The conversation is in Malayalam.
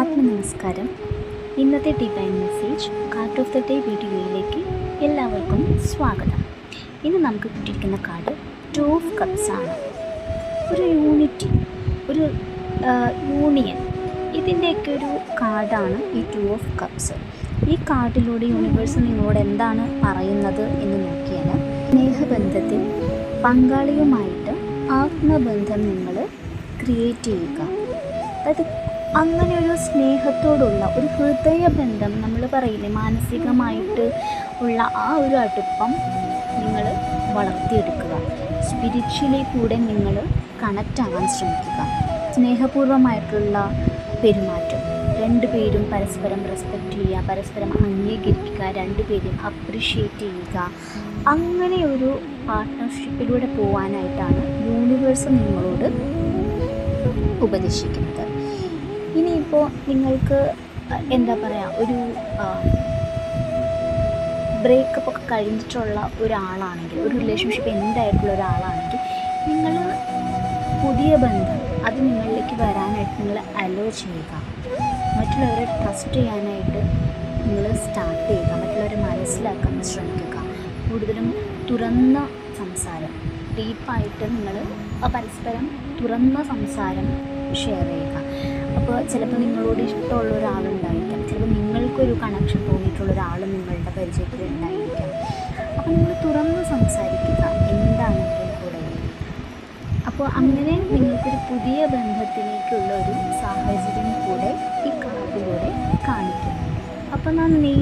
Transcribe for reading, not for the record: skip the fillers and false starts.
ആത്മനമസ്കാരം. ഇന്നത്തെ divine message card of the day വീഡിയോയിലേക്ക് എല്ലാവർക്കും സ്വാഗതം. ഇന്ന് നമുക്ക് കിട്ടിയിരിക്കുന്ന കാർഡ് 2 ഓഫ് കപ്സ് ആണ്. ഒരു യൂണിറ്റി, ഒരു യൂണിയൻ, ഇതിൻ്റെയൊക്കെ ഒരു കാർഡാണ് ഈ 2 ഓഫ് കപ്സ്. ഈ കാർഡിലൂടെ യൂണിവേഴ്സ് നിങ്ങളോട് എന്താണ് പറയുന്നത് എന്ന് നോക്കിയാൽ, സ്നേഹബന്ധത്തിൽ പങ്കാളിയുമായിട്ട് ആത്മബന്ധം നിങ്ങൾ ക്രിയേറ്റ് ചെയ്യുക. അതായത് അങ്ങനെ ഒരു സ്നേഹത്തോടുള്ള ഒരു ഹൃദയബന്ധം, നമ്മൾ പറയില്ലേ, മാനസികമായിട്ട് ഉള്ള ആ ഒരു അടുപ്പം നിങ്ങൾ വളർത്തിയെടുക്കുക. സ്പിരിച്വലി കൂടെ നിങ്ങൾ കണക്റ്റ് ആവാൻ ശ്രമിക്കുക. സ്നേഹപൂർവ്വമായിട്ടുള്ള പെരുമാറ്റം, രണ്ടുപേരും പരസ്പരം റെസ്പെക്റ്റ് ചെയ്യുക, പരസ്പരം അംഗീകരിക്കുക, രണ്ടുപേരും അപ്രിഷ്യേറ്റ് ചെയ്യുക. അങ്ങനെ ഒരു പാർട്ട്ണർഷിപ്പിലൂടെ പോകാനായിട്ടാണ് യൂണിവേഴ്സ് നിങ്ങളോട് ഉപദേശിക്കുന്നത്. ഇനിയിപ്പോൾ നിങ്ങൾക്ക് എന്താ പറയുക, ഒരു ബ്രേക്കപ്പ് ഒക്കെ കഴിഞ്ഞിട്ടുള്ള ഒരാളാണെങ്കിൽ, ഒരു റിലേഷൻഷിപ്പ് എന്തായിട്ടുള്ള ഒരാളാണെങ്കിൽ, നിങ്ങൾ പുതിയ ബന്ധം അത് നിങ്ങളിലേക്ക് വരാനായിട്ട് നിങ്ങൾ അലോ ചെയ്യുക. മറ്റുള്ളവരെ ട്രസ്റ്റ് ചെയ്യാനായിട്ട് നിങ്ങൾ സ്റ്റാർട്ട് ചെയ്യുക. മറ്റുള്ളവരെ മനസ്സിലാക്കാൻ ശ്രമിക്കുക. കൂടുതലും തുറന്ന സംസാരം, ഡീപ്പായിട്ട് നിങ്ങൾ പരസ്പരം തുറന്ന സംസാരം ഷെയർ ചെയ്യുക. അപ്പോൾ ചിലപ്പോൾ നിങ്ങളോട് ഇഷ്ടമുള്ള ഒരാളുണ്ടായിരിക്കാം, ചിലപ്പോൾ നിങ്ങൾക്കൊരു കണക്ഷൻ തോന്നിയിട്ടുള്ള ഒരാൾ നിങ്ങളുടെ പരിചയത്തിൽ ഉണ്ടായിരിക്കാം. അപ്പോൾ നിങ്ങൾ തുറന്ന് സംസാരിക്കുക എന്താണെങ്കിലും കൂടെ. അപ്പോൾ അങ്ങനെ നിങ്ങൾക്കൊരു പുതിയ ബന്ധത്തിലേക്കുള്ള ഒരു സാഹചര്യം കൂടെ ഈ കാർഡിലൂടെ കാണിക്കുന്നുണ്ട്. അപ്പോൾ നന്ദി.